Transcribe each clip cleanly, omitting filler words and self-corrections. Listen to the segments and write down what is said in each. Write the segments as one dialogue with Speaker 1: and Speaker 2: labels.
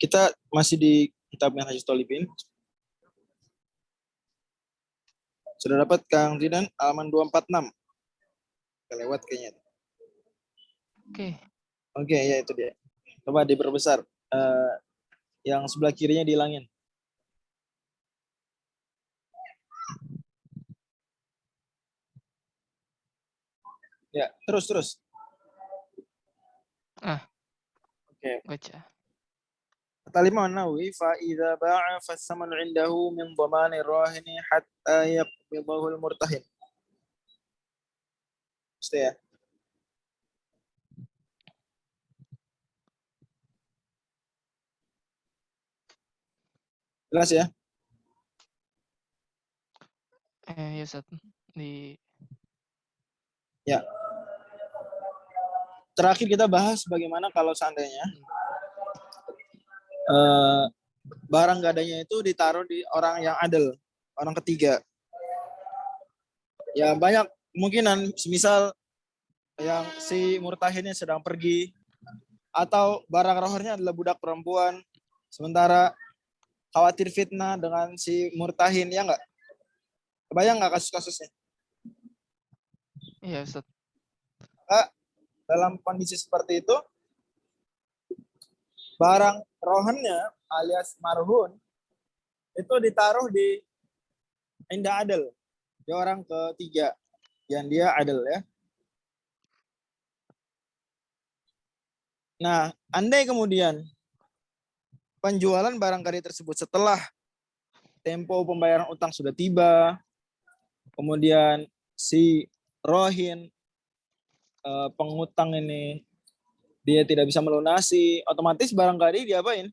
Speaker 1: Kita masih di kitab Minhajul Talibin. Sudah dapat Kang Zidan halaman 246. Kelewat kayaknya. Oke, ya itu dia. Coba diperbesar. Yang sebelah kirinya dihilangin. Ya, terus. Oke.
Speaker 2: Baca.
Speaker 1: Kata Imam Nawawi, fa idza ba'a fasamanu 'indahu min dhamani rahini hatta yaqbidahu al-murtahin. Mesti ya. Jelas ya?
Speaker 2: Ya Ustaz.
Speaker 1: Ya. Terakhir kita bahas bagaimana kalau seandainya barang gadainya itu ditaruh di orang yang adil, orang ketiga. Ya banyak kemungkinan, misal yang si murtahinnya sedang pergi, atau barang rohnya adalah budak perempuan, sementara khawatir fitnah dengan si murtahin, ya enggak? Kebayang nggak kasus-kasusnya?
Speaker 2: Iya Ustaz.
Speaker 1: Dalam kondisi seperti itu, barang rohannya alias marhun itu ditaruh di indah adil, di orang ketiga yang dia adil ya. Nah, andai kemudian penjualan barang gadai tersebut setelah tempo pembayaran utang sudah tiba, kemudian si rohin pengutang ini dia tidak bisa melunasi, otomatis barang gadai diapain?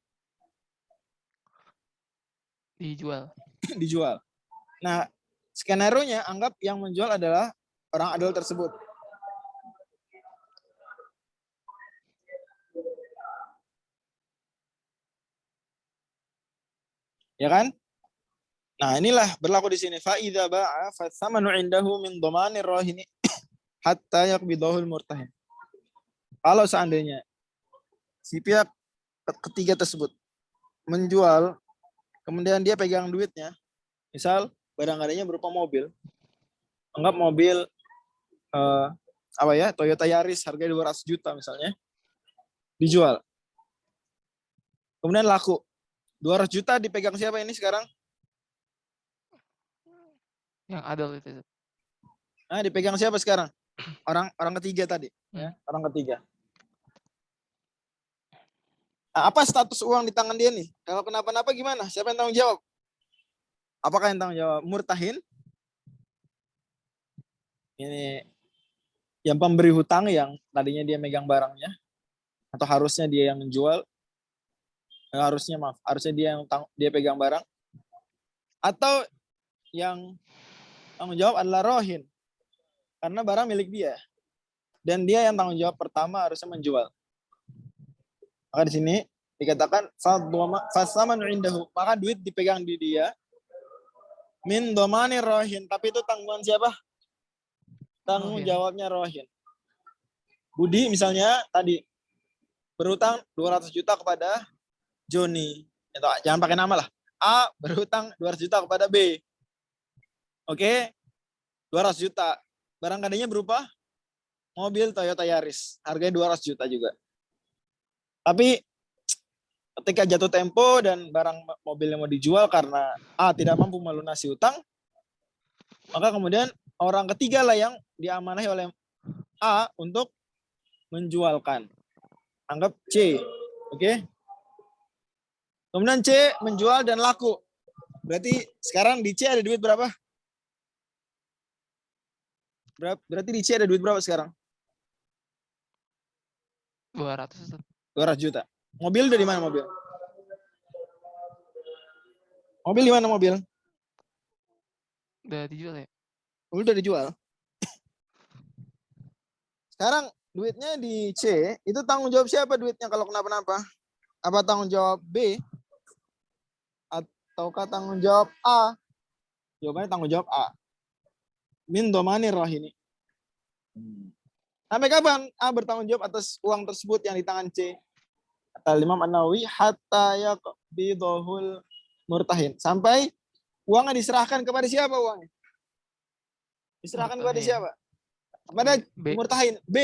Speaker 2: Dijual.
Speaker 1: Dijual. Nah, skenario-nya anggap yang menjual adalah orang adil tersebut. Ya kan? Nah, inilah berlaku di sini. Fa idza ba'a fathamanu 'indahu min dhamanir rahini hatta yaqbidahu al-murtahin. Kalau seandainya si pihak ketiga tersebut menjual, kemudian dia pegang duitnya, misal barang gadainya berupa mobil, anggap mobil Toyota Yaris harga 200 juta misalnya, dijual. Kemudian laku. 200 juta dipegang siapa ini sekarang?
Speaker 2: Yang adil itu.
Speaker 1: Nah, dipegang siapa sekarang? Orang ketiga tadi, ya, orang ketiga. Nah, apa status uang di tangan dia nih? Kalau kenapa-napa gimana? Siapa yang tanggung jawab? Apakah yang tanggung jawab murtahin? Ini yang pemberi hutang yang tadinya dia megang barangnya, atau harusnya dia yang menjual? Harusnya dia yang dia pegang barang, atau yang tanggung jawab adalah rohin, karena barang milik dia dan dia yang tanggung jawab pertama harusnya menjual. Maka di sini dikatakan fasaman indahu, maka duit dipegang di dia min domani rohin, tapi itu tanggungan siapa? Tanggung jawabnya rohin. Budi misalnya tadi berutang 200 juta kepada Joni, jangan pakai nama lah. A berutang 200 juta kepada B. Oke, 200 juta. Barang gadainya berupa mobil Toyota Yaris, harganya 200 juta juga. Tapi ketika jatuh tempo dan barang mobilnya mau dijual karena A tidak mampu melunasi utang, maka kemudian orang ketiga lah yang diamanahi oleh A untuk menjualkan. Anggap C, oke? Kemudian C menjual dan laku. Berarti sekarang di C ada duit berapa? Berarti di C ada duit berapa sekarang?
Speaker 2: 200.
Speaker 1: 200 juta. Mobil dari mana mobil? Mobil di mana mobil?
Speaker 2: Udah dijual ya?
Speaker 1: Udah dijual. Sekarang duitnya di C, itu tanggung jawab siapa duitnya kalau kenapa-napa? Apa tanggung jawab B? Ataukah tanggung jawab A? Jawabannya tanggung jawab A. Min domani rohini. Sampai kapan A bertanggung jawab atas uang tersebut yang di tangan C? Kata Imam An-Nawawi, hatta yaqbidahul murtahin. Sampai uangnya diserahkan kepada siapa uangnya? Diserahkan kepada
Speaker 2: Murtahin.
Speaker 1: siapa? Kepada
Speaker 2: B.
Speaker 1: murtahin. B.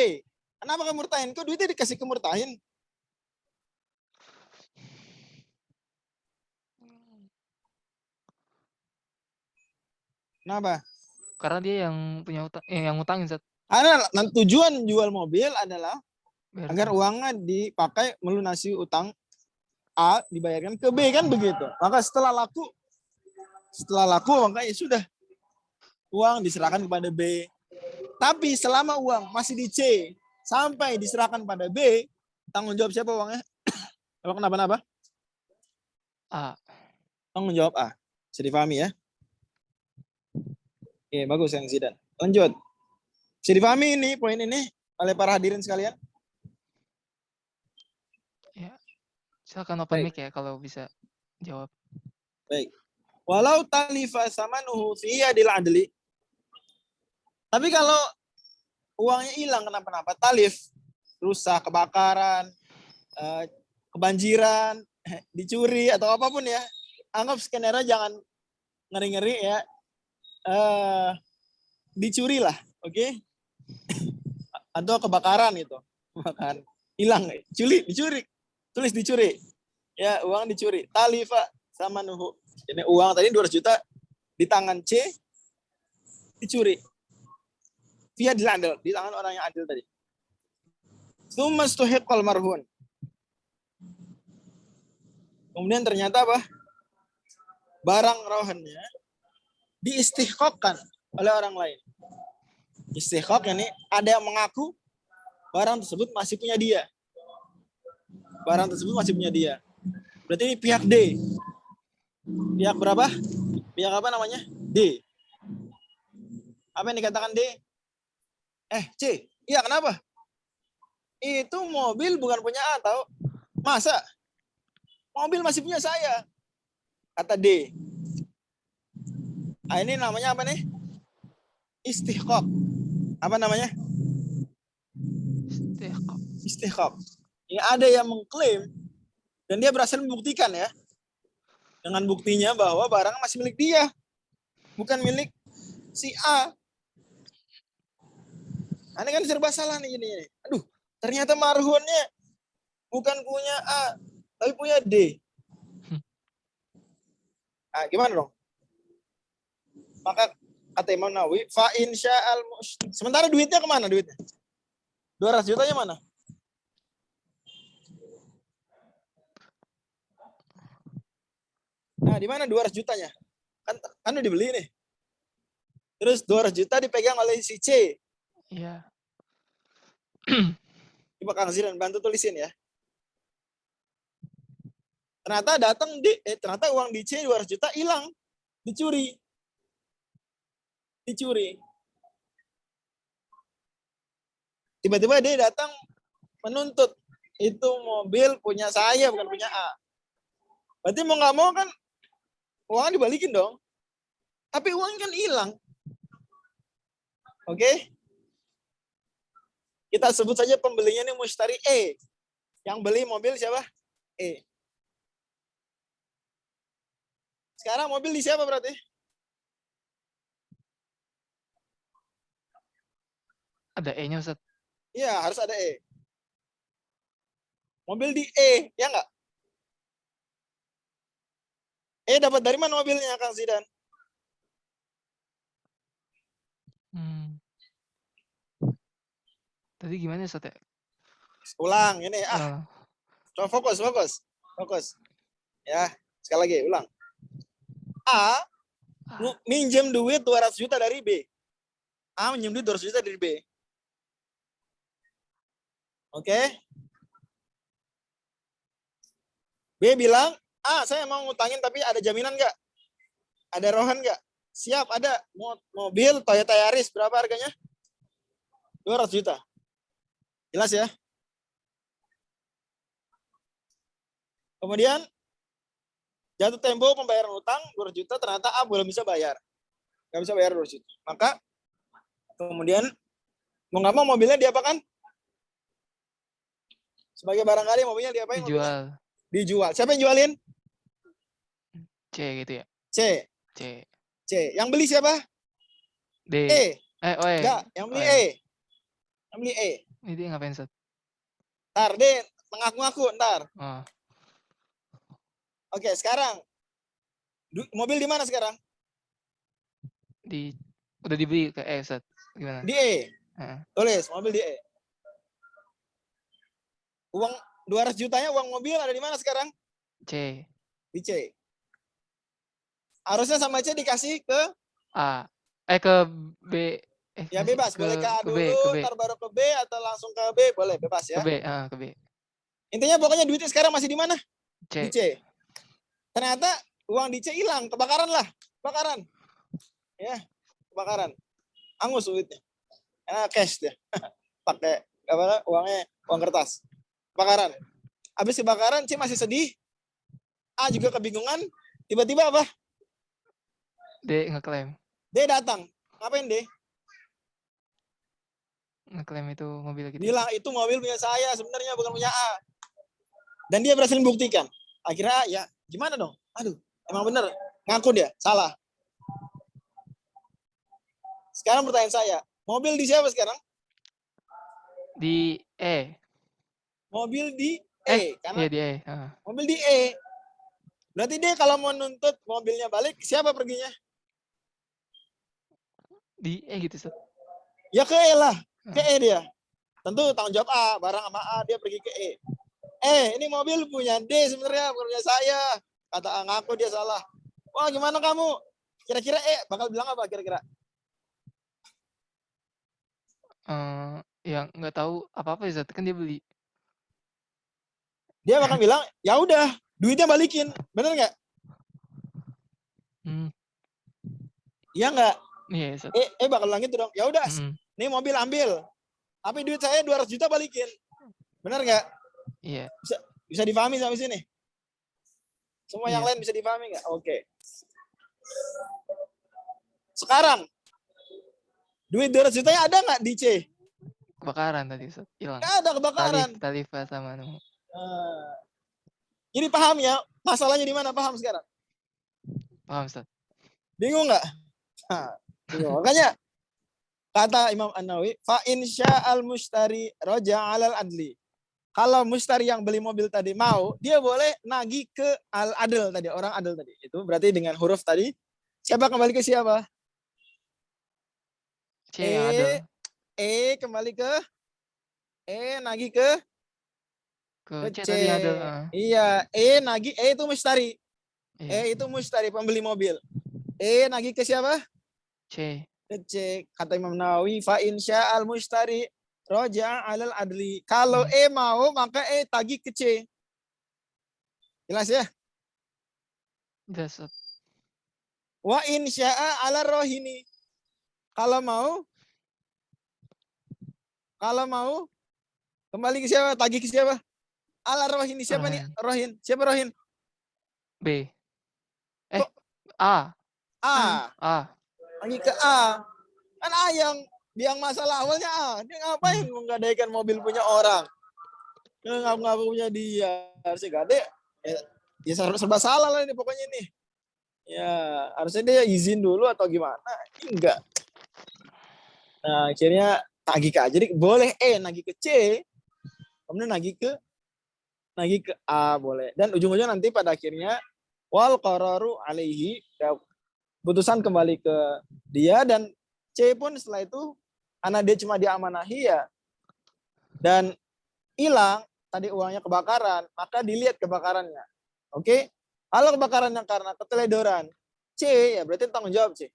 Speaker 1: Kenapa ke murtahin? Kok duitnya dikasih ke murtahin? Kenapa?
Speaker 2: Karena dia yang punya utang, yang ngutangin Ustaz.
Speaker 1: Karena tujuan jual mobil adalah
Speaker 2: Biar
Speaker 1: agar uangnya dipakai melunasi utang A, dibayarkan ke B, kan begitu. Maka setelah laku maka ya sudah, uang diserahkan kepada B. Tapi selama uang masih di C sampai diserahkan pada B, tanggung jawab siapa uangnya? Kalau kenapa-napa?
Speaker 2: A.
Speaker 1: Tanggung jawab A. Bisa dipahami ya? Oke, bagus yang Zidan. Lanjut. Bisa dipahami ini, poin ini oleh para hadirin sekalian?
Speaker 2: Ya. Silakan open
Speaker 1: Baik.
Speaker 2: mic ya kalau bisa jawab.
Speaker 1: Baik. Walau talifa samanuhu fi yadil adli. Tapi kalau uangnya hilang kenapa-napa, talif, rusak, kebakaran, kebanjiran, dicuri atau apapun ya. Anggap skenario jangan ngeri-ngeri ya. Dicuri lah, oke? Atau kebakaran itu. Kebakaran. Hilang, dicuri. Tulis dicuri. Ya, uang dicuri. Talifa sama nuhu. Jadi uang tadi 200 juta di tangan C dicuri. Via dilandel, di tangan orang yang adil tadi. Tsummastuhiqqal marhun. Kemudian ternyata apa? Barang rohannya diistihqaqkan oleh orang lain. Istihqaq ini ada yang mengaku barang tersebut masih punya dia. Barang tersebut masih punya dia. Berarti ini pihak D. Pihak berapa? Pihak apa namanya? D. Apa yang dikatakan D? C. Iya, kenapa? Itu mobil bukan punya A, tahu? Masa? Mobil masih punya saya. Kata D. Nah, ini namanya apa nih? Istihqaq. Apa namanya? Istihqaq. Ini ada yang mengklaim dan dia berhasil membuktikan ya. Dengan buktinya bahwa barang masih milik dia. Bukan milik si A. Ini kan serba salah nih ini. Aduh, ternyata marhunnya bukan punya A, tapi punya D. Nah, gimana dong? Maka kata Imam Nawawi, fa insya'al sementara duitnya kemana duitnya? 200 jutanya mana? Nah, di mana 200 jutanya? Kan udah dibeli nih. Terus 200 juta dipegang oleh si C.
Speaker 2: Iya.
Speaker 1: Coba Kang Zidan bantu tulisin ya. Ternyata ternyata uang di C 200 juta hilang. Dicuri. Tiba-tiba dia datang menuntut. Itu mobil punya saya, bukan punya A. Berarti mau nggak mau kan uangnya dibalikin dong. Tapi uangnya kan hilang. Oke? Kita sebut saja pembelinya ini mushtari E. Yang beli mobil siapa? E. Sekarang mobil di siapa berarti?
Speaker 2: Ada E-nya Ustaz.
Speaker 1: Iya, harus ada E. Mobil di E, ya nggak? Dapat dari mana mobilnya, Kang Zidan?
Speaker 2: Tadi gimana Ustaz ya?
Speaker 1: Ulang, ini. Coba fokus. Ya, sekali lagi, ulang. A minjem duit 200 juta dari B. A minjem duit 200 juta dari B. Oke? B bilang, saya mau ngutangin tapi ada jaminan nggak? Ada rohan nggak? Siap, ada. Mobil Toyota Yaris, berapa harganya? 200 juta. Jelas ya? Kemudian, jatuh tempo pembayaran utang 200 juta, ternyata A belum bisa bayar. Nggak bisa bayar 200 juta. Maka, kemudian, mau nggak mau mobilnya diapakan? Sebagai barangkali mobilnya diapain mobilnya?
Speaker 2: Dijual.
Speaker 1: Dijual. Siapa yang jualin?
Speaker 2: C gitu ya.
Speaker 1: C.
Speaker 2: C.
Speaker 1: C. Yang beli siapa?
Speaker 2: D.
Speaker 1: E.
Speaker 2: O E.
Speaker 1: Enggak, yang beli
Speaker 2: O
Speaker 1: E.
Speaker 2: E.
Speaker 1: Yang beli E.
Speaker 2: Ini dia ngapain Ustaz?
Speaker 1: Ntar, D. Mengaku-ngaku, ntar.
Speaker 2: Oh,
Speaker 1: Oke, sekarang. Mobil di mana sekarang?
Speaker 2: udah dibeli ke E Ustaz. Gimana?
Speaker 1: Di E.
Speaker 2: Heeh.
Speaker 1: Tulis, mobil di E. Uang 200 jutanya uang mobil ada di mana sekarang?
Speaker 2: C.
Speaker 1: Di C. Harusnya sama C dikasih ke,
Speaker 2: A. Ke B.
Speaker 1: ya bebas. Boleh ke A
Speaker 2: Ke B. Ke
Speaker 1: dulu,
Speaker 2: B.
Speaker 1: ntar baru ke B, atau langsung ke B. Boleh, bebas
Speaker 2: Ke
Speaker 1: ya.
Speaker 2: B. Ke B.
Speaker 1: Intinya pokoknya duitnya sekarang masih di mana? Di
Speaker 2: C.
Speaker 1: C. Ternyata uang di C hilang, kebakaran lah. Kebakaran. Ya, kebakaran. Angus duitnya. Cash dia. Pakai apa uangnya, uang kertas. Kebakaran. Habis kebakaran C masih sedih. A juga kebingungan. Tiba-tiba apa?
Speaker 2: D ngeklaim.
Speaker 1: D datang. Ngapain D?
Speaker 2: Ngeklaim itu mobil gitu.
Speaker 1: Bilang itu mobil punya saya, sebenarnya bukan punya A. Dan dia berhasil membuktikan. Akhirnya ya gimana dong? Aduh, emang bener. Ngaku dia, salah. Sekarang pertanyaan saya, mobil di siapa sekarang?
Speaker 2: Di E.
Speaker 1: Mobil di E. Karena
Speaker 2: Iya di E.
Speaker 1: mobil di E. Berarti dia kalau mau nuntut mobilnya balik, siapa perginya?
Speaker 2: Di E gitu Ustaz.
Speaker 1: Ya ke E lah. Ke E dia. Tentu tanggung jawab A, barang sama A, dia pergi ke E. Ini mobil punya D sebenarnya, bukan punya saya. Kata A, ngaku dia salah. Wah, gimana kamu? Kira-kira bakal bilang apa kira-kira?
Speaker 2: Ya nggak tahu apa-apa Ustaz, kan dia beli.
Speaker 1: Dia bakal bilang, ya udah, duitnya balikin. Bener nggak? Iya nggak?
Speaker 2: Iya Ustaz.
Speaker 1: Bakal bilang gitu dong. Ya udah, nih mobil ambil. Tapi duit saya 200 juta balikin. Bener nggak?
Speaker 2: Iya.
Speaker 1: Bisa dipahami sampai sini? Semua yang
Speaker 2: Iya.
Speaker 1: lain bisa dipahami nggak? Oke. Sekarang, duit 200 jutanya ada nggak di C?
Speaker 2: Kebakaran tadi Ustaz, hilang.
Speaker 1: Nggak ada, kebakaran.
Speaker 2: Talifa sama nemu.
Speaker 1: Jadi paham ya, masalahnya di mana? Paham sekarang?
Speaker 2: Paham Ustaz.
Speaker 1: Bingung nggak? Bingung. Makanya kata Imam An-Nawawi, fa insya'al mushtari roja alal adli. Kalau mustari yang beli mobil tadi mau, dia boleh nagih ke al-adl tadi, orang adil tadi. Itu berarti dengan huruf tadi, siapa kembali ke siapa?
Speaker 2: C yang adil.
Speaker 1: Kembali ke nagih ke
Speaker 2: C tadi yang adil.
Speaker 1: Iya, nagih, itu mustari.
Speaker 2: Iya.
Speaker 1: Itu mustari, pembeli mobil. Nagih ke siapa?
Speaker 2: C.
Speaker 1: Ke C. Kata Imam Nawawi, fa insya'al mustari roja alal adli. Kalau mau, maka tagih ke C. Jelas ya?
Speaker 2: Jelas.
Speaker 1: Wa insya'a ala rohini. Kalau mau, kembali ke siapa? Tagih ke siapa? Ala rohini. Siapa nih rohin? Siapa rohin?
Speaker 2: B. A.
Speaker 1: Tagih ke A. Kan A yang masalah awalnya A. Dia ngapain menggadaikan mobil punya orang? Dia ngaku-ngaku punya dia. Harusnya gade. Ya serba salah lah ini pokoknya nih. Ya harusnya dia izin dulu atau gimana? Enggak. Nah akhirnya tagih ke A. Jadi boleh nagih ke C. Kemudian nagih ke A boleh. Dan ujung-ujungnya nanti pada akhirnya wal qararu alaihi. Putusan kembali ke dia dan C pun setelah itu karena dia cuma diamanahi ya dan hilang tadi uangnya kebakaran, maka dilihat kebakarannya. Oke? Kalau kebakarannya karena keteledoran, C ya berarti tanggung jawab C.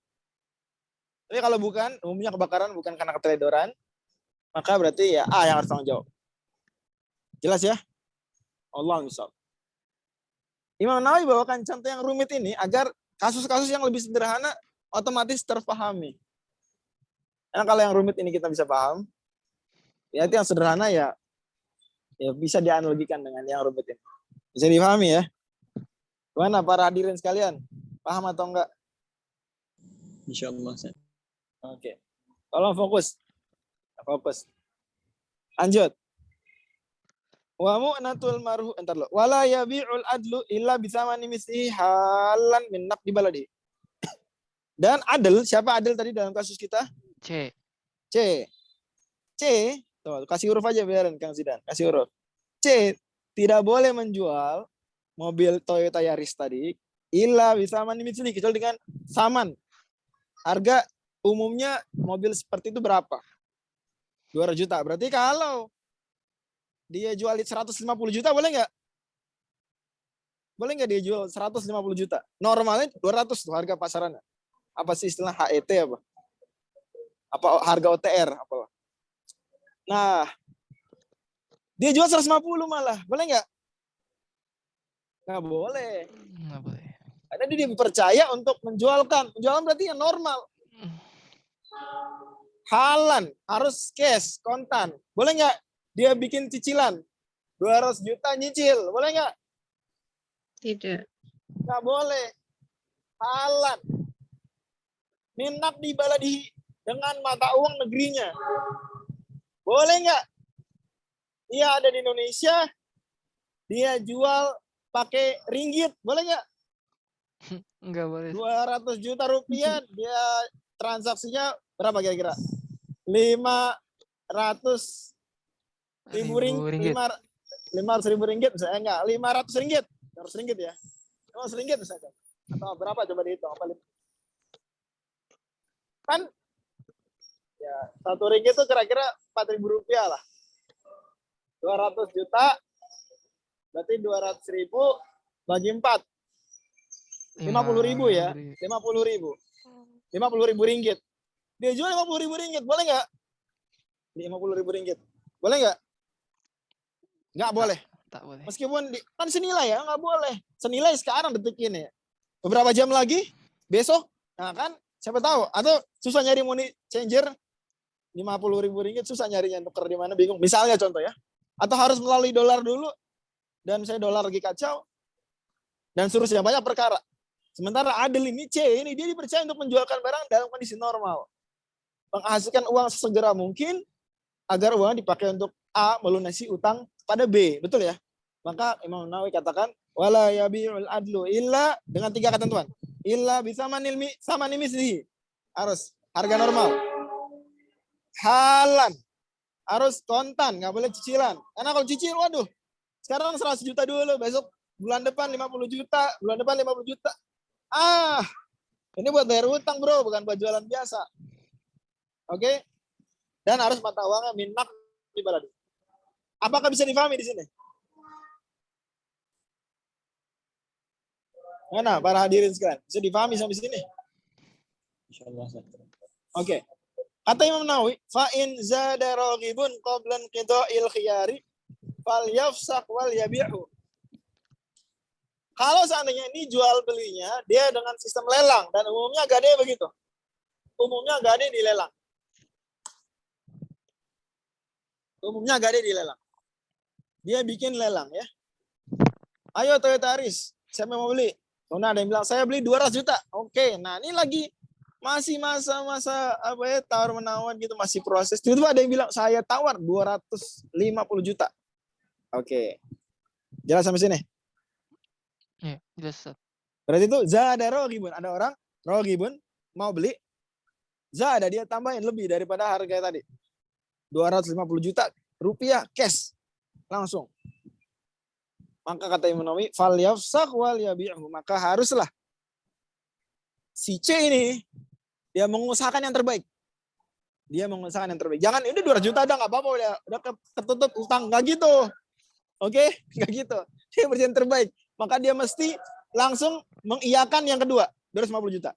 Speaker 1: Tapi kalau bukan, umumnya kebakaran bukan karena keteledoran, maka berarti ya A yang harus tanggung jawab. Jelas ya? Allah misal. Imam Nawawi bawakan contoh yang rumit ini agar kasus-kasus yang lebih sederhana otomatis terpahami. Karena kalau yang rumit ini kita bisa paham, ya itu yang sederhana ya bisa dianalogikan dengan yang rumit ini. Bisa dipahami ya? Gimana para hadirin sekalian? Paham atau enggak?
Speaker 3: Insyaallah.
Speaker 1: Oke. Tolong fokus. Lanjut. Wa mu'natul marhu entar lo. Wala yabi'ul adlu illa bisamani mislihi halan min naqdi baladi. Dan adil, siapa adil tadi dalam kasus kita?
Speaker 2: C.
Speaker 1: C. C, tuh, kasih huruf aja biarin Kang Zidan, kasih huruf. C, tidak boleh menjual mobil Toyota Yaris tadi illa bisamani mislihi, kecuali dengan saman. Harga umumnya mobil seperti itu berapa? 200 juta. Berarti kalau dia jual 150 juta boleh nggak? Boleh nggak dia jual 150 juta? Normalnya 200 tuh harga pasarannya. Apa sih istilah HET apa? Apa harga OTR apa? Nah, dia jual 150 malah. Boleh nggak? Nggak boleh.
Speaker 2: Nggak boleh.
Speaker 1: Karena dia dipercaya untuk menjualkan. Menjualkan berarti yang normal. Halan, harus cash, kontan. Boleh nggak dia bikin cicilan? 200 juta nyicil. Boleh nggak?
Speaker 4: Tidak.
Speaker 1: Nggak boleh. Halan. Minak di baladi dengan mata uang negerinya. Boleh nggak? Dia ada di Indonesia, dia jual pakai ringgit. Boleh nggak?
Speaker 2: Nggak boleh.
Speaker 1: 200 juta rupiah, dia transaksinya berapa kira-kira? 500 ribu ringgit. 500 ribu ringgit misalnya enggak, 500 ringgit. 500 ringgit ya. 500 ringgit misalnya. Atau berapa coba dihitung? Kan ya 1 ringgit itu kira-kira 4.000 rupiah lah. 200 juta berarti 200 ribu bagi 4. 50.000 ya. 50.000. 50.000 ringgit. Dia jual 50.000 ringgit, boleh nggak? 50.000 ringgit. Boleh nggak? Nggak boleh.
Speaker 2: Tak boleh.
Speaker 1: Meskipun kan senilai ya, nggak boleh. Senilai sekarang detik ini. Beberapa jam lagi, besok, nah kan siapa tahu. Atau susah nyari money changer, 50.000 ringgit susah nyarinya, nuker di mana bingung. Misalnya contoh ya. Atau harus melalui dolar dulu, dan saya dolar lagi kacau, dan suruh yang banyak perkara. Sementara adil ini C, ini dia dipercaya untuk menjualkan barang dalam kondisi normal. Menghasilkan uang sesegera mungkin, agar uang dipakai untuk A, melunasi utang pada B. Betul ya? Maka Imam Nawawi katakan, wala yabi'ul adlu illa, dengan 3 ketentuan. Illa bisamanil samani mislihi. Harus harga normal. Halan. Harus kontan, nggak boleh cicilan. Karena kalau cicil, waduh, sekarang 100 juta dulu, besok bulan depan 50 juta, bulan depan 50 juta. Ini buat bayar utang bro, bukan buat jualan biasa. Oke? Dan harus mata uangnya minak di baladi. Apakah bisa difahami di sini? Mana para hadirin sekalian? Bisa difahami sampai sini?
Speaker 3: Insyaallah.
Speaker 1: Oke. Kata Imam Nawawi, fa in zada raghibun qablan qida'il khiyari fal yafsaq wal yabi'hu. Kalau seandainya ini jual belinya dia dengan sistem lelang, dan umumnya gade begitu. Umumnya gade dilelang. Umumnya gade dilelang. Dia bikin lelang ya. Ayo Toyota Yaris, siapa yang mau beli? Kemudian ada yang bilang saya beli 200 juta. Oke, nah ini lagi masih masa-masa apa ya, tawar menawar gitu, masih proses. Tiba-tiba ada yang bilang saya tawar 250 juta. Oke. Jelas sampai sini?
Speaker 2: Iya, jelas Ustaz.
Speaker 1: Berarti itu zada roghibun, ada orang roghibun mau beli, zada dia tambahin lebih daripada harga tadi. 250 juta rupiah cash langsung. Maka kata Imam Nawawi, fal yafsaq wal yabi'hu, maka haruslah si C ini dia mengusahakan yang terbaik. Dia mengusahakan yang terbaik. Jangan ini 200 juta udah enggak apa-apa, udah ketutup utang, enggak gitu. Oke, enggak gitu. Dia berjalan terbaik. Maka dia mesti langsung mengiyakan yang kedua, 250 juta.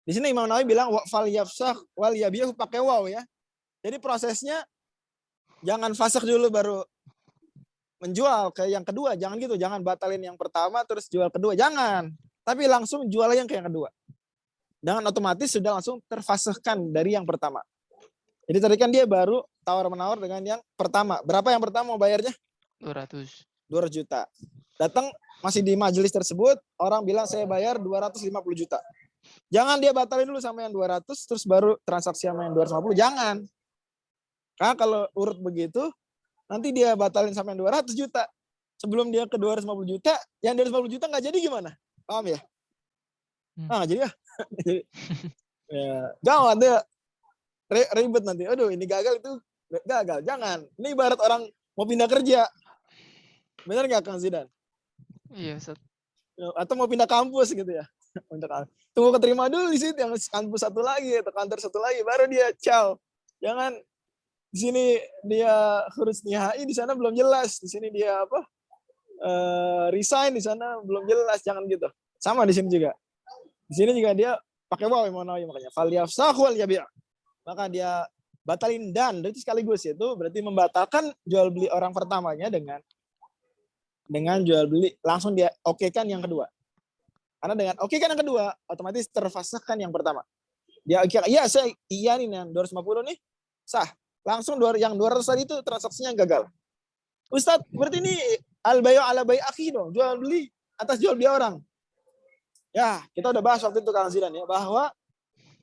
Speaker 1: Di sini Imam Nawawi bilang fal yafsaq wal yabi'hu pakai waw ya. Jadi prosesnya jangan fasakh dulu baru menjual ke yang kedua, jangan gitu. Jangan batalin yang pertama terus jual kedua, jangan. Tapi langsung jual yang ke yang kedua. Dengan otomatis sudah langsung terfasahkan dari yang pertama. Jadi tadi kan dia baru tawar-menawar dengan yang pertama. Berapa yang pertama mau bayarnya?
Speaker 2: 200.
Speaker 1: 200 juta. Datang masih di majelis tersebut, orang bilang saya bayar 250 juta. Jangan dia batalin dulu sama yang 200, terus baru transaksi sama yang 250. Jangan. Karena kalau urut begitu, nanti dia batalin sampai 200 juta. Sebelum dia ke 250 juta, yang 250 juta nggak jadi gimana? Paham ya? Nggak jadi ya. Ya, gawat deh. Ribet nanti. Aduh, ini gagal itu gagal. Jangan. Ini ibarat orang mau pindah kerja. Benar nggak Kang Zidan?
Speaker 2: Iya, Ustaz.
Speaker 1: Atau mau pindah kampus gitu ya. Tunggu keterima dulu di situ, yang kampus satu lagi atau kantor satu lagi, baru dia ciao. Jangan di sini dia huruf nihai, di sana belum jelas. Di sini dia apa? Resign, di sana belum jelas. Jangan gitu. Sama di sini juga. Di sini juga dia pakai waw yang mana makanya falyafsahu wal yabi'. Maka dia batalin dan itu sekaligus itu berarti membatalkan jual beli orang pertamanya dengan jual beli langsung dia okekan yang kedua. Karena dengan okekan yang kedua otomatis terfasahkan yang pertama. Dia iya saya iya nih yang 250 nih sah. Langsung yang 200 tadi itu transaksinya gagal. Ustadz, berarti ini al-bayu ala bayi akhi dong, jual beli atas jual beli orang. Ya, kita udah bahas waktu itu Kang Zidan ya, bahwa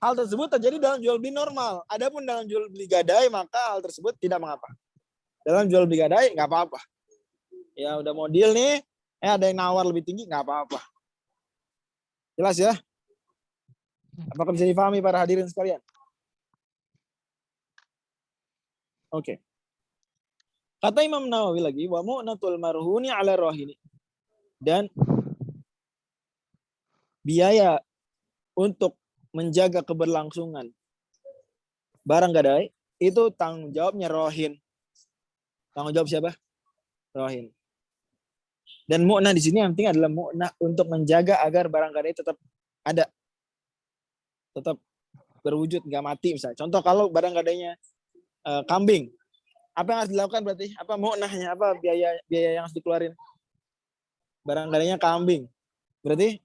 Speaker 1: hal tersebut terjadi dalam jual beli normal. Adapun dalam jual beli gadai, maka hal tersebut tidak mengapa. Dalam jual beli gadai, nggak apa-apa. Ya, udah mau deal nih, ada yang nawar lebih tinggi, nggak apa-apa. Jelas ya? Apakah bisa dipahami para hadirin sekalian? Oke. Kata Imam Nawawi lagi, wa mu'natul marhuni ala rohini. Dan biaya untuk menjaga keberlangsungan barang gadai itu tanggung jawabnya rohin. Tanggung jawab siapa? Rohin. Dan mu'nah di sini yang penting adalah mu'nah untuk menjaga agar barang gadai tetap ada. Tetap berwujud, nggak mati misalnya. Contoh kalau barang gadainya kambing. Apa yang harus dilakukan berarti? Apa mu'nahnya? Apa biaya yang harus dikeluarin? Barang gadainya kambing. Berarti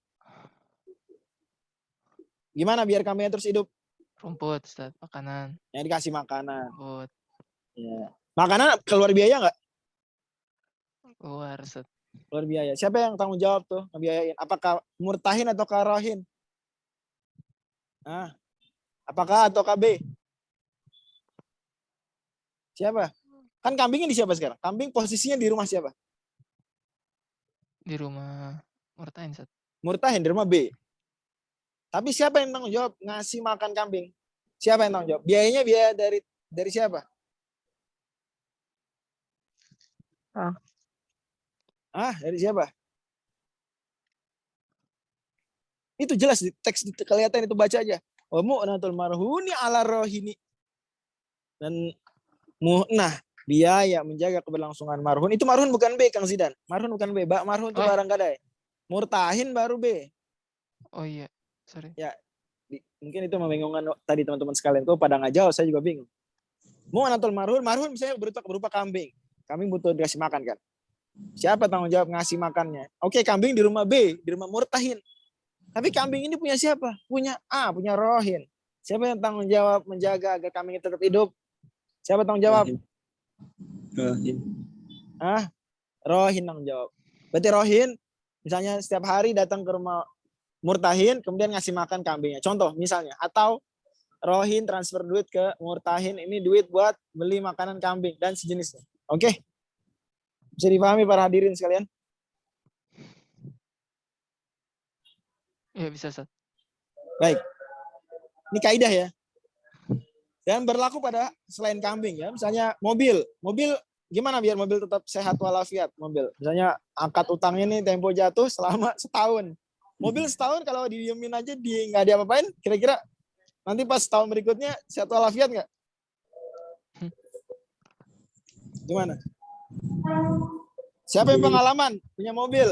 Speaker 1: gimana biar kambingnya terus hidup?
Speaker 2: Rumput, Ustaz, makanan.
Speaker 1: Yang dikasih makanan.
Speaker 2: Rumput.
Speaker 1: Ya. Makanan keluar biaya nggak?
Speaker 2: Keluar, Ustaz.
Speaker 1: Keluar biaya. Siapa yang tanggung jawab tuh ngebiayain? Apakah murtahin atau karohin? Ah, apakah atau KB? Siapa? Kan kambingnya di siapa sekarang? Kambing posisinya di rumah siapa?
Speaker 2: Di rumah Murtain, Ustaz.
Speaker 1: Murtahin di rumah B. Tapi siapa yang tanggung jawab ngasih makan kambing? Siapa yang tanggung jawab? Biayanya biaya dari siapa? Dari siapa? Itu jelas di teks kelihatan itu baca aja. Wa mu'natul marhuni ala rohini. Dan mu'nah biaya menjaga keberlangsungan marhun. Itu marhun bukan B Kang Zidan. Marhun bukan B. Marhun itu barang gadai. Murtahin baru B.
Speaker 2: Oh iya, sorry.
Speaker 1: Ya, mungkin itu membingungkan tadi teman-teman sekalian. Kok pada nggak jauh, saya juga bingung. Mu'natul marhun misalnya berupa kambing. Kambing butuh dikasih makan kan. Siapa tanggung jawab ngasih makannya? Oke, kambing di rumah B, di rumah murtahin. Tapi kambing ini punya siapa? Punya A, punya rohin. Siapa yang tanggung jawab menjaga agar kambing tetap hidup? Siapa tanggung jawab?
Speaker 3: Rohin.
Speaker 1: Rohin tanggung jawab. Berarti rohin, misalnya setiap hari datang ke rumah murtahin, kemudian ngasih makan kambingnya. Contoh misalnya, atau rohin transfer duit ke murtahin, ini duit buat beli makanan kambing dan sejenisnya. Oke? Bisa dipahami para hadirin sekalian?
Speaker 2: Iya, bisa, Ustaz.
Speaker 1: Baik. Ini kaidah ya. Dan berlaku pada selain kambing ya. Misalnya mobil. Mobil gimana biar mobil tetap sehat walafiat? Mobil. Misalnya angkat utang ini tempo jatuh selama setahun. Mobil setahun kalau didiemin aja nggak diapa-apain, kira-kira nanti pas tahun berikutnya sehat walafiat nggak? Gimana? Siapa yang pengalaman punya mobil?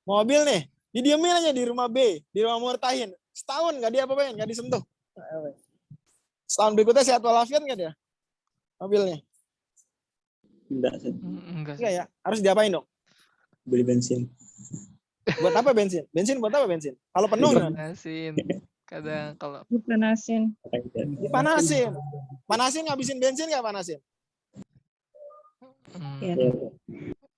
Speaker 1: Mobil nih, didiemin aja di rumah B, di rumah murtahin. Setahun nggak diapa-apain, nggak disentuh. Setahun berikutnya sehat walafiat nggak dia? Mobilnya?
Speaker 3: Enggak,
Speaker 2: Enggak,
Speaker 1: Enggak ya, harus diapain dong?
Speaker 3: beli bensin.
Speaker 1: Buat apa bensin? Bensin buat apa bensin? Kalau penuh kan?
Speaker 2: Panasin. Kadang kalau
Speaker 4: Dipanasin.
Speaker 1: Dipanasin. Panasin ngabisin bensin nggak panasin?
Speaker 4: Ya.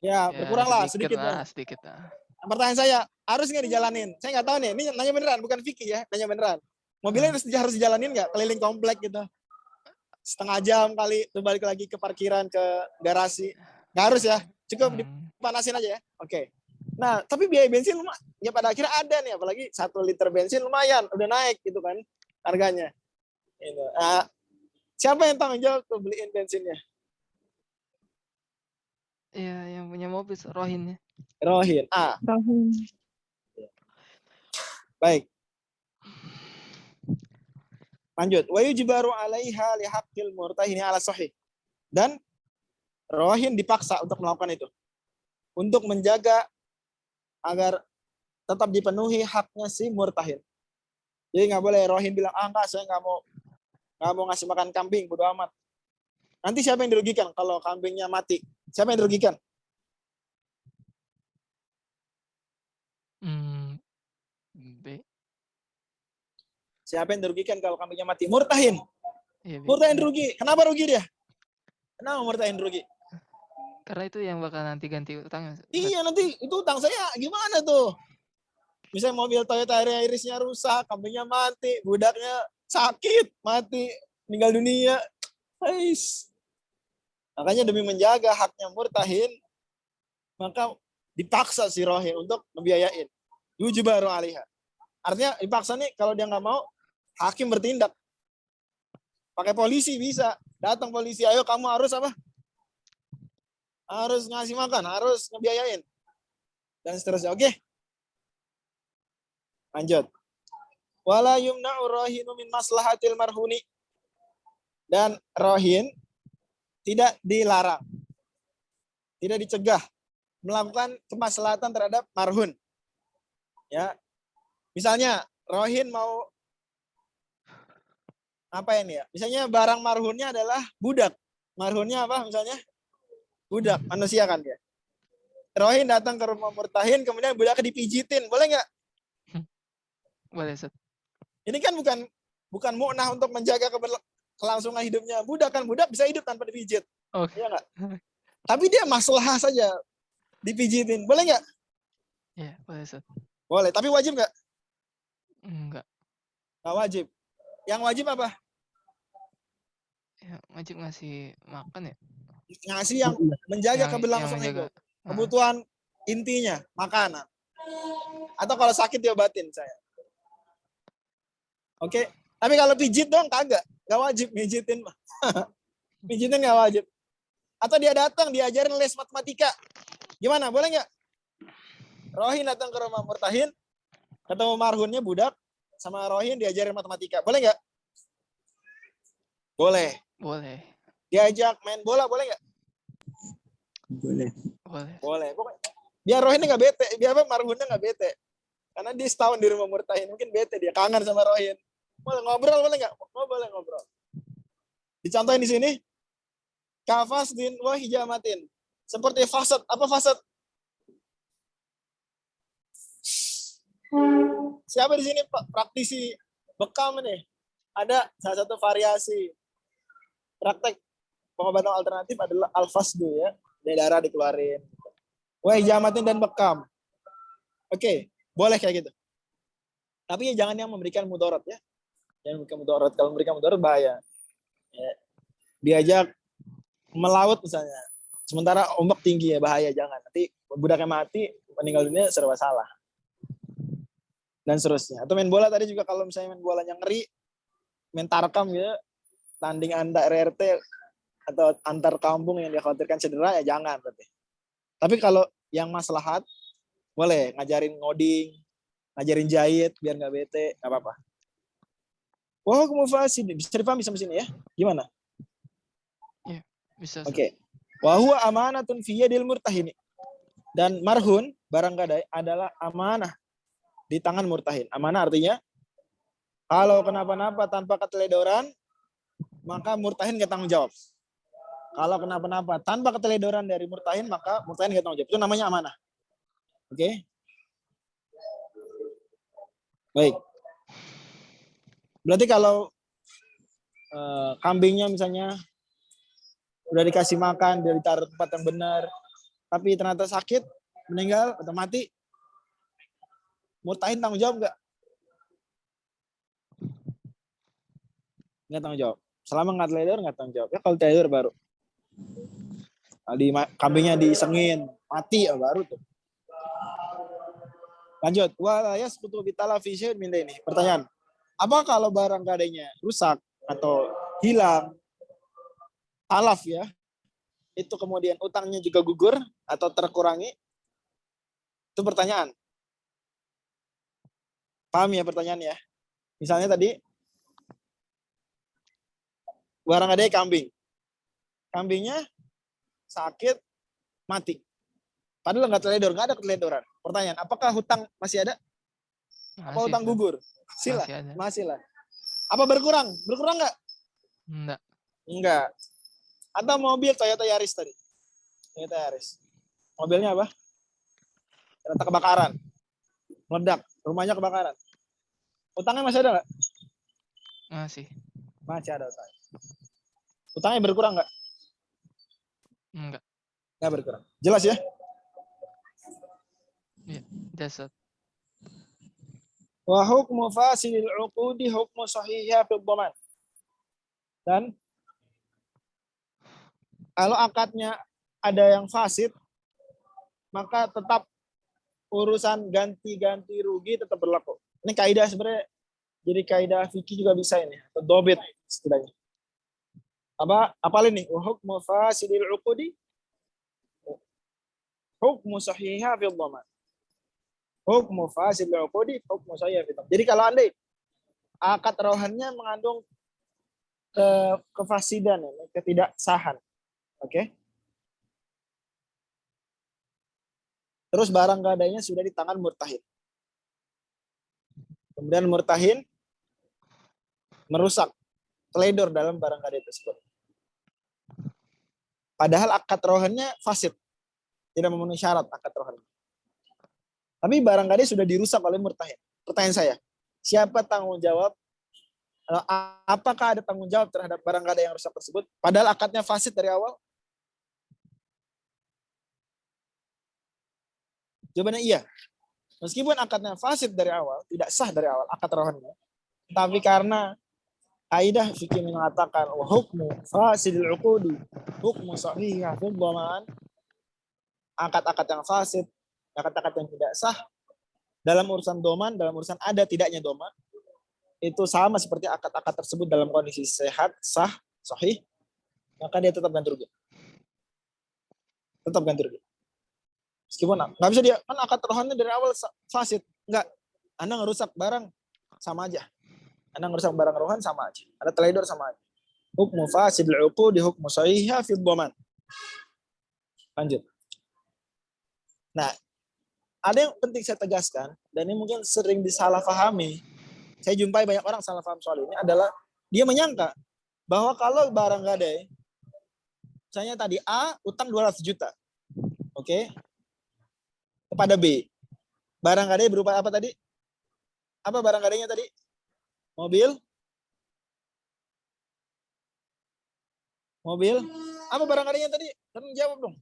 Speaker 1: Ya, berkurang lah sedikit.
Speaker 2: Sedikit lah.
Speaker 1: Pertanyaan saya, harus nggak dijalanin? Saya nggak tahu nih, ini nanya beneran, bukan fikih ya, nanya beneran. Mobilnya harus dijalanin nggak? Keliling komplek gitu. setengah jam kali itu balik lagi ke parkiran, ke garasi. Nggak harus ya, cukup dipanasin aja ya. Oke. Nah, tapi biaya bensin ya pada akhirnya ada nih, apalagi 1 liter bensin lumayan, udah naik gitu kan harganya. Gitu. Nah, siapa yang tanggung jawab tuh beliin bensinnya?
Speaker 2: Iya, yang punya mobil Rohin ya.
Speaker 1: Rohin.
Speaker 4: Rahim.
Speaker 1: Baik. Lanjut. Wa yujbaru 'alaiha li haqqil murtahini 'ala sahih. Dan Rohin dipaksa untuk melakukan itu. Untuk menjaga agar tetap dipenuhi haknya si murtahin. Jadi nggak boleh Rohin bilang, enggak, saya nggak mau ngasih makan kambing, bodo amat. Nanti siapa yang dirugikan kalau kambingnya mati? Siapa yang dirugikan?
Speaker 2: B.
Speaker 1: Siapa yang dirugikan kalau kambingnya mati? Murtahin.
Speaker 2: Iya, B.
Speaker 1: Murtahin rugi. Kenapa rugi dia? Kenapa murtahin rugi?
Speaker 2: Karena itu yang bakal nanti ganti utangnya.
Speaker 1: Iya, nanti itu utang saya gimana tuh? Misalnya mobil Toyota Yarisnya rusak, kambingnya mati, budaknya sakit, mati, meninggal dunia. Ais. Makanya demi menjaga haknya murtahin, maka dipaksa si Rohin untuk membiayain. Yujbaru 'alaiha. Artinya dipaksa nih, kalau dia nggak mau, hakim bertindak. Pakai polisi bisa. Datang polisi, ayo kamu harus apa? Harus ngasih makan, harus ngebiayain. Dan seterusnya. Oke. Lanjut. Wala yumna'u rahinu min maslahatil marhuni. Dan rohin tidak dilarang. Tidak dicegah melakukan kemaslahatan terhadap marhun. Ya. Misalnya rohin mau apa ini ya? Misalnya barang marhunnya adalah budak. Marhunnya apa misalnya? Budak, manusia kan dia. Rohin datang ke rumah murtahin, kemudian budaknya dipijitin. Boleh nggak?
Speaker 2: Boleh, Ustaz.
Speaker 1: Ini kan bukan mu'nah untuk menjaga kelangsungan hidupnya. Budak kan, budak bisa hidup tanpa dipijit.
Speaker 2: Oh.
Speaker 1: Iya nggak? Tapi dia maslahah saja dipijitin. Boleh nggak?
Speaker 2: Iya, boleh, Ustaz.
Speaker 1: Boleh. Tapi wajib nggak?
Speaker 2: Enggak.
Speaker 1: Nggak wajib. Yang wajib apa?
Speaker 2: Ya, wajib ngasih makan ya.
Speaker 1: Ngasih yang menjaga keberlangsungan hidup. Kebutuhan intinya, makanan. Atau kalau sakit diobatin saya. Oke. Tapi kalau pijit dong kagak. Nggak wajib mijitin. Mijitin nggak wajib. Atau dia datang diajarin les matematika. Gimana? Boleh nggak? Rohin datang ke rumah murtahin, ketemu marhunnya budak, sama Rohin diajarin matematika. Boleh nggak? Boleh.
Speaker 2: Boleh.
Speaker 1: Diajak main bola, boleh nggak?
Speaker 3: Boleh.
Speaker 2: Boleh.
Speaker 1: Boleh. Pokoknya biar Rohinnya nggak bete, biar apa marhunnya nggak bete. Karena dia setahun di rumah murtahin, mungkin bete dia, kangen sama Rohin. Boleh ngobrol, boleh nggak? Oh, boleh ngobrol. Dicontohin di sini, kafasdin wa hijamatin. Seperti fasad. Apa fasad? Siapa di sini praktisi bekam nih? Ada salah satu variasi praktek pengobatan alternatif adalah al-fasdu ya. Dari darah dikeluarin. Wa hijamatin dan bekam. Oke, boleh kayak gitu. Tapi jangan yang memberikan mudarat ya. Jangan memberikan mudarat. Kalau memberikan mudarat bahaya. Ya. Diajak melaut misalnya. Sementara ombak tinggi ya, bahaya, jangan. Nanti budaknya mati, meninggal dunia serba salah. Dan seterusnya. Atau main bola tadi juga, kalau misalnya main bolanya ngeri, main tarkam ya, tanding antar RT atau antar kampung yang dikhawatirkan cedera, ya jangan berarti. Tapi kalau yang maslahat, boleh ngajarin ngoding, ngajarin jahit biar nggak bete, nggak apa-apa. Wah, kamu fasid. Bisa dipahami sampai sini ya? Gimana?
Speaker 2: Iya, bisa.
Speaker 1: Oke. Wa huwa amanatun fi yadil murtahin. Dan marhun, barang gadai, adalah amanah di tangan murtahin. Amanah artinya, kalau kenapa-napa tanpa keteledoran, maka murtahin nggak tanggung jawab. Kalau kenapa-napa tanpa keteledoran dari murtahin, maka murtahin nggak tanggung jawab. Itu namanya amanah. Oke? Baik. Berarti kalau kambingnya misalnya udah dikasih makan, udah ditaruh tempat yang benar, tapi ternyata sakit, meninggal atau mati, murtahin tanggung jawab nggak? Nggak tanggung jawab. Selama nggak teledor nggak tanggung jawab. Ya kalau teledor baru. Nah, kambingnya disengin, mati ya baru tuh. Lanjut. Wala yasqutu bitala fi syai'in min daini. Pertanyaan. Apa kalau barang gadainya rusak atau hilang, talaf ya, itu kemudian utangnya juga gugur atau terkurangi? Itu pertanyaan. Paham ya pertanyaannya? Misalnya tadi, barang gadai kambing. Kambingnya sakit, mati. Padahal nggak teledor, nggak ada keteledoran. Pertanyaan, apakah hutang masih ada? Apa
Speaker 2: Masih,
Speaker 1: hutang
Speaker 2: Ustaz.
Speaker 1: gugur? Sila,
Speaker 2: Masih ada.
Speaker 1: masih lah. Apa berkurang? Berkurang nggak?
Speaker 2: Enggak.
Speaker 1: Enggak. Atau mobil Toyota Yaris tadi. Toyota Yaris. Mobilnya apa? Ternyata kebakaran. Meledak. Rumahnya kebakaran. Utangnya masih ada nggak?
Speaker 2: Masih.
Speaker 1: Masih ada utang. Utangnya berkurang nggak?
Speaker 2: Enggak.
Speaker 1: Nggak berkurang. Jelas ya?
Speaker 2: Jasad.
Speaker 1: Wa hukmu fasilil uqudi hukmu sahihya fil dhaman. Dan kalau akadnya ada yang fasid, maka tetap urusan ganti-ganti rugi tetap berlaku. Ini kaidah sebenarnya, jadi kaidah fikih juga bisa ini, atau dobit istilahnya. Apalin nih? Wa hukmu fasilil uqudi hukmu sahihya fil dhaman. Hukmu fasilil uqudi hukmu sahihya fil dhaman. Jadi kalau andai akad rohannya mengandung kefasidan, ketidaksahan. Oke. Terus barang gadainya sudah di tangan murtahin. Kemudian murtahin merusak, teledor dalam barang gadai tersebut. Padahal akad rohannya fasid. Tidak memenuhi syarat akad rohan. Tapi barang gadai sudah dirusak oleh murtahin. Pertanyaan saya, siapa tanggung jawab? Apakah ada tanggung jawab terhadap barang gadai yang rusak tersebut? Padahal akadnya fasid dari awal? Jawabannya iya. Meskipun akadnya fasid dari awal, tidak sah dari awal akad rohannya. Tapi karena kaidah fikih mengatakan hukmu fasidil uqudi hukmu sahihah fil dhaman, akad-akad yang fasid, akad-akad yang tidak sah dalam urusan doman, dalam urusan ada tidaknya doman, itu sama seperti akad-akad tersebut dalam kondisi sehat, sah, sahih, maka dia tetap ganti rugi. Tetap ganti rugi. Meskipun nggak bisa dia, kan akad rohannya dari awal fasid. Enggak, Anda ngerusak barang sama aja. Anda ngerusak barang rohan sama aja. Ada teledor sama aja. Hukmu fasidil uqudi hukmu sahihah fil dhaman. Lanjut. Nah, ada yang penting saya tegaskan, dan ini mungkin sering disalahpahami. Saya jumpai banyak orang salah paham soal ini, adalah dia menyangka bahwa kalau barang gadai, misalnya tadi A utang 200 juta. Oke. Kepada B. Barang gadai berupa apa tadi? Apa barang gadainya tadi? Mobil. Mobil. Apa barang gadainya tadi? Kan jawab dong.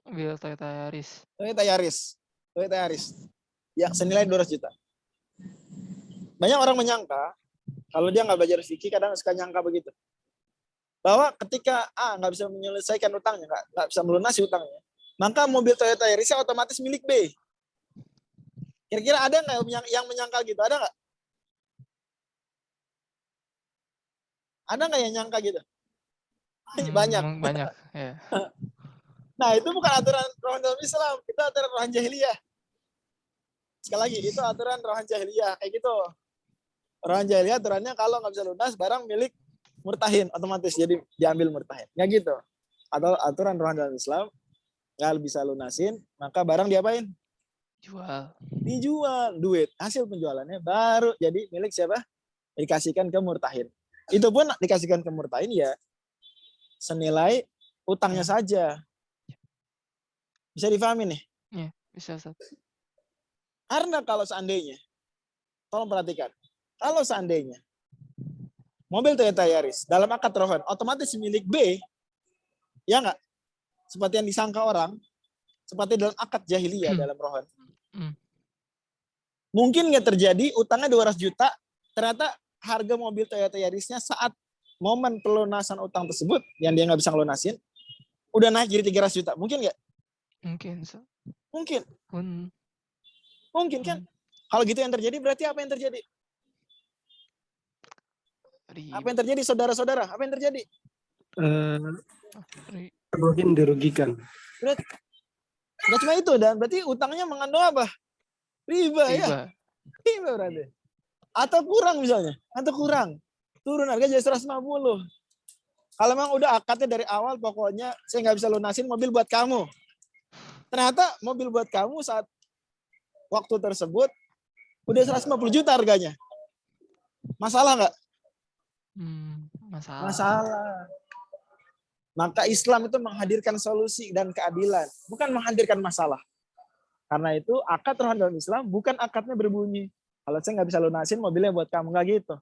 Speaker 2: Mobil Toyota Yaris.
Speaker 1: Toyota Yaris. Toyota Yaris. Yang senilai 200 juta. Banyak orang menyangka, kalau dia nggak belajar fikih, kadang suka nyangka begitu. Bahwa ketika A nggak bisa menyelesaikan utangnya, nggak bisa melunasi utangnya, maka mobil Toyota Yarisnya otomatis milik B. Kira-kira ada nggak yang menyangka gitu? Ada nggak? Ada nggak yang nyangka gitu? Banyak.
Speaker 2: Banyak, ya.
Speaker 1: Nah, itu bukan aturan rohan dalam Islam. Itu aturan rohan jahiliyah. Sekali lagi, itu aturan rohan jahiliyah. Kayak gitu. Rohan jahiliyah aturannya kalau nggak bisa lunas, barang milik murtahin. Otomatis jadi diambil murtahin. Nggak gitu. Atau aturan rohan dalam Islam, nggak bisa lunasin, maka barang diapain?
Speaker 2: Jual.
Speaker 1: Dijual. Duit. Hasil penjualannya baru jadi milik siapa? Dikasihkan ke murtahin. Itu pun dikasihkan ke murtahin ya senilai utangnya saja. Bisa difahami nih?
Speaker 2: Iya, bisa, Ustaz.
Speaker 1: Karena kalau seandainya, tolong perhatikan, kalau seandainya mobil Toyota Yaris dalam akad rohan otomatis milik B, ya nggak? Seperti yang disangka orang, seperti dalam akad jahiliyah dalam rohan. Mungkin nggak terjadi utangnya 200 juta, ternyata harga mobil Toyota Yarisnya saat momen pelunasan utang tersebut yang dia nggak bisa ngelunasin, udah naik jadi 300 juta. Mungkin nggak?
Speaker 2: Mungkin, Ustaz.
Speaker 1: Mungkin.
Speaker 2: Pun
Speaker 1: Mungkin kan? Kalau gitu yang terjadi berarti apa yang terjadi? Apa yang terjadi saudara-saudara? Apa yang terjadi?
Speaker 3: Mungkin dirugikan.
Speaker 1: Gak cuma itu, dan berarti utangnya mengandung apa? Riba ya.
Speaker 2: riba.
Speaker 1: Riba berarti. Atau kurang misalnya. Atau kurang. Turun harga jadi 150. Kalau memang udah akadnya dari awal, pokoknya saya nggak bisa lunasin mobil buat kamu. Ternyata mobil buat kamu saat waktu tersebut udah 150 juta harganya. Masalah nggak?
Speaker 2: Masalah.
Speaker 1: Masalah. Maka Islam itu menghadirkan solusi dan keadilan, bukan menghadirkan masalah. Karena itu akad rohan dalam Islam bukan akadnya berbunyi, kalau saya nggak bisa lunasin mobilnya buat kamu, nggak gitu.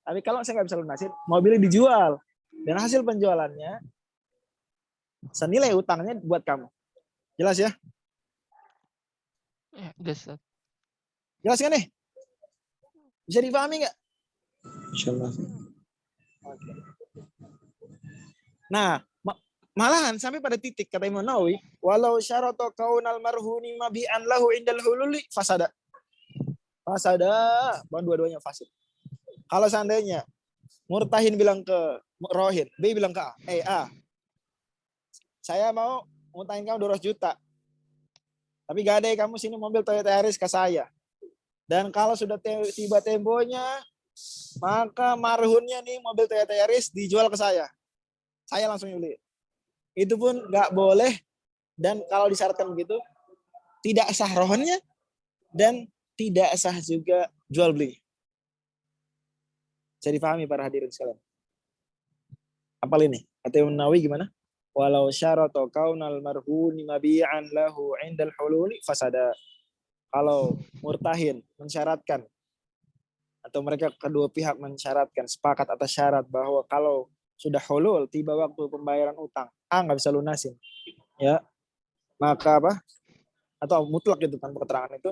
Speaker 1: Tapi kalau saya nggak bisa lunasin, mobilnya dijual. Dan hasil penjualannya senilai utangnya buat kamu. Jelas ya?
Speaker 2: Ya, udah, Ustaz.
Speaker 1: Jelas kan nih? Bisa dipahami nggak?
Speaker 3: Insyaallah.
Speaker 1: Oke. Nah, malahan sampai pada titik kata Imam Nawawi, walau syarata kaunal marhuni mabi'an lahu indal hululi fasada. Fasada, dua-duanya fasid. Kalau seandainya murtahin bilang ke rohin, B bilang ke A, saya mau murtahin kamu 200 juta. Tapi gak ada kamu sini mobil Toyota Yaris ke saya. Dan kalau sudah tiba temponya, maka marhunnya nih mobil Toyota Yaris dijual ke saya. Saya langsung beli. Itu pun nggak boleh, dan kalau disyaratkan begitu tidak sah rohonnya dan tidak sah juga jual beli. Bisa dipahami para hadirin sekalian. Apal ini? Kata Imam Nawawi gimana? Walau syarata kaunal marhuni mabi'an lahu indal hululi fasada. Kalau murtahin mensyaratkan, atau mereka kedua pihak mensyaratkan, sepakat atas syarat bahwa kalau sudah hulul, tiba waktu pembayaran utang, A nggak bisa lunasin, ya, maka apa? Atau mutlak itu tanpa keterangan itu,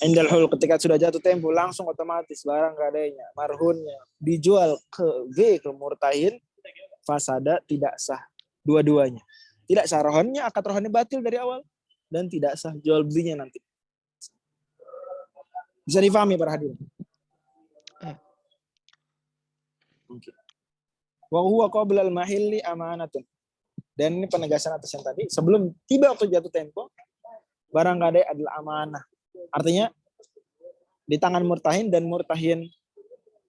Speaker 1: indal hulul, ketika sudah jatuh tempo langsung otomatis barang gadainya, marhunnya dijual ke B, ke murtahin, fasada, tidak sah dua-duanya. Tidak sah rohannya, akad rohannya batil dari awal, dan tidak sah jual belinya nanti. Bisa difahami para hadirin? Oke. Wa huwa qabla al-mahilli amanatun. Dan ini penegasan atas yang tadi, sebelum tiba waktu jatuh tempo, barang gadai adalah amanah. Artinya di tangan murtahin, dan murtahin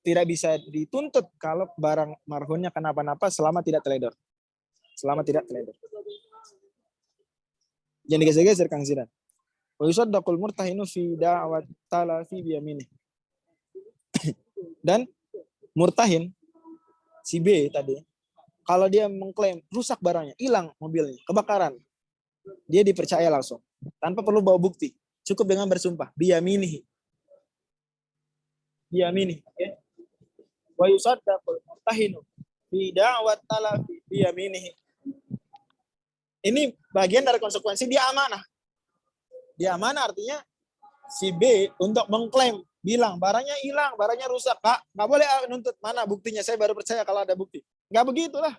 Speaker 1: tidak bisa dituntut kalau barang marhunnya kenapa-napa selama tidak teledor. Selama tidak teledor. Jangan digeser-geser Kang Zidan. Wa yusaddaqul murtahinu fi da'wat talafi biyaminih. Dan murtahin si B tadi, kalau dia mengklaim rusak barangnya, hilang mobilnya, kebakaran, dia dipercaya langsung tanpa perlu bawa bukti, cukup dengan bersumpah biyaminihi. Biyaminihi, oke. Wa yusaddaqul murtahinu fi da'wat talafi biyaminihi. Ini bagian dari konsekuensi dia amanah. Dia amanah artinya si B untuk mengklaim, bilang barangnya hilang, barangnya rusak, Kak, nggak boleh nuntut, mana buktinya, saya baru percaya kalau ada bukti. Nggak begitulah,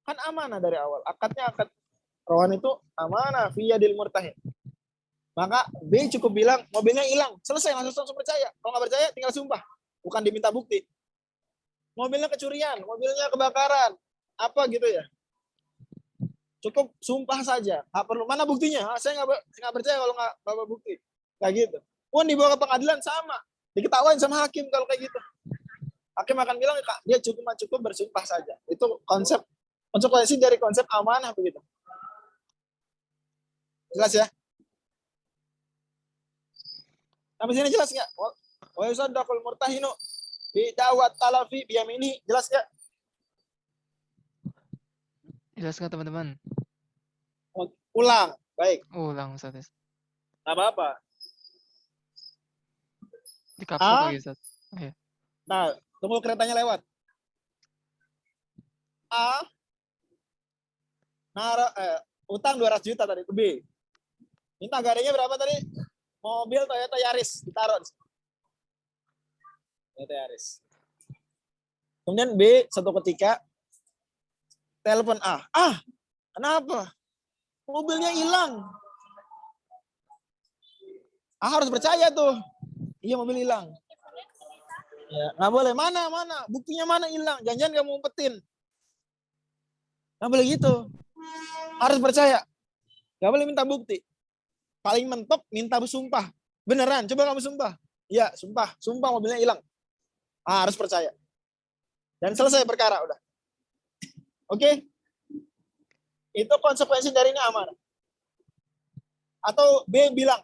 Speaker 1: kan amanah dari awal. Akadnya akad rohan itu amanah fiyadil murtahin. Maka B cukup bilang mobilnya hilang, selesai, langsung percaya. Kalau nggak percaya tinggal sumpah, bukan diminta bukti. Mobilnya kecurian, mobilnya kebakaran, apa gitu ya, cukup sumpah saja, nggak perlu mana buktinya. Saya nggak percaya kalau nggak bawa bukti, kayak gitu. Pun dibawa ke pengadilan sama, diketawain sama hakim kalau kayak gitu. Hakim akan bilang dia cukup bersumpah saja. Itu konsekuensi dari konsep amanah begitu. Jelas ya? Sampai sini jelas nggak? Wa yusaddaqul murtahinu bi da'wat talafi biyamini. Jelas nggak?
Speaker 2: Jelas nggak teman-teman?
Speaker 1: Ulang. Baik.
Speaker 2: Ulang, Ustaz.
Speaker 1: Nggak apa-apa.
Speaker 2: Dikapsut lagi, Ustaz. Iya.
Speaker 1: Nah, tunggu keretanya lewat. A utang 200 juta tadi ke B. Minta gadainya berapa tadi? Mobil Toyota Yaris ditaruh. Toyota Yaris. Kemudian B satu ketika telepon A. Kenapa? Mobilnya hilang. A harus percaya tuh. Iya, mobil hilang. Ya, nggak boleh. Mana? Buktinya mana hilang? Jangan-jangan kamu umpetin. Nggak boleh gitu. Harus percaya. Nggak boleh minta bukti. Paling mentok minta bersumpah. Beneran, coba kamu sumpah. Iya, sumpah mobilnya hilang. Harus percaya. Dan selesai perkara udah. Oke? Itu konsekuensi dari ini amanah. Atau B bilang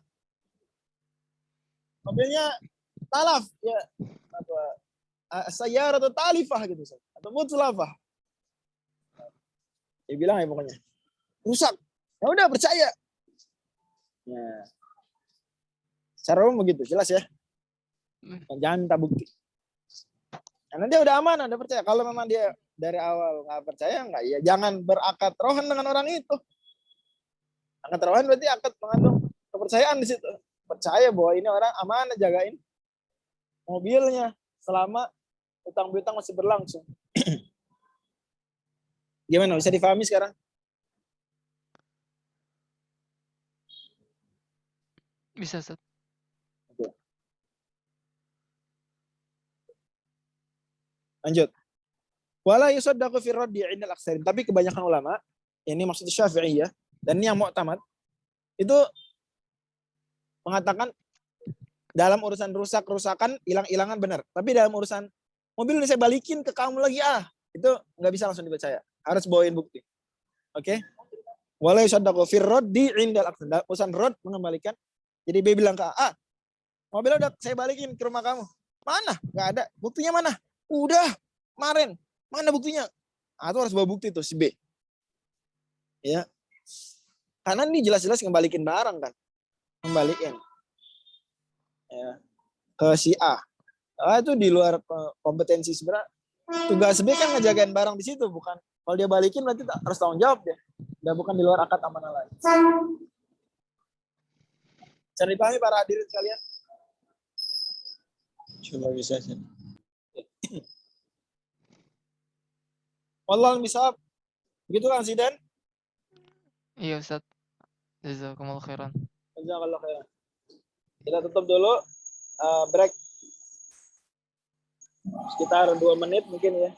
Speaker 1: mobilnya talaf, ya apa? Sayyarah atau talifah gitu, atau mutlafah. Dia bilang ya pokoknya rusak. Ya udah percaya. Ya. Secara umum begitu, jelas ya. Jangan minta bukti. Karena dia udah aman, udah percaya. Kalau memang dia dari awal nggak percaya, nggak, ya jangan berakad rohan dengan orang itu. Akad rohan berarti akad mengandung kepercayaan di situ. Percaya bahwa ini orang amanah jagain mobilnya selama utang piutang masih berlangsung. Gimana? Bisa difahami sekarang?
Speaker 2: Bisa, Ustaz.
Speaker 1: Lanjut. Wala yusaddaqu fi raddi 'indal aktsarin. Tapi kebanyakan ulama, ini maksud Syafi'iyah dan ini yang mu'tamad, itu mengatakan dalam urusan rusak-rusakan, hilang-hilangan benar. Tapi dalam urusan mobil ini saya balikin ke kamu lagi, itu nggak bisa langsung dipercaya. Harus bawain bukti. Oke? Wala yusaddaqu fi raddi 'indal aktsarin. Urusan rod mengembalikan. Jadi B bilang ke A, mobilnya udah saya balikin ke rumah kamu. Mana? Nggak ada. Buktinya mana? Udah, kemarin. Mana buktinya? Itu harus bawa bukti tuh si B. Ya. Karena ini jelas-jelas ngembalikin barang kan. Kembaliin. Ya. Ke si A. Itu di luar kompetensi sebenarnya. Tugas B kan ngejagain barang di situ, bukan. Kalau dia balikin berarti harus tanggung jawab dia. Udah bukan di luar akad amanah lain. Bisa dipahami para hadirin sekalian?
Speaker 3: Coba bisa sih.
Speaker 1: Wallahu misal. Begitu kan Zidan?
Speaker 2: Iya, Ustaz. Jazakumullah khairan.
Speaker 1: Jazakallah khairan. Kita tutup dulu. Break sekitar 2 menit mungkin ya.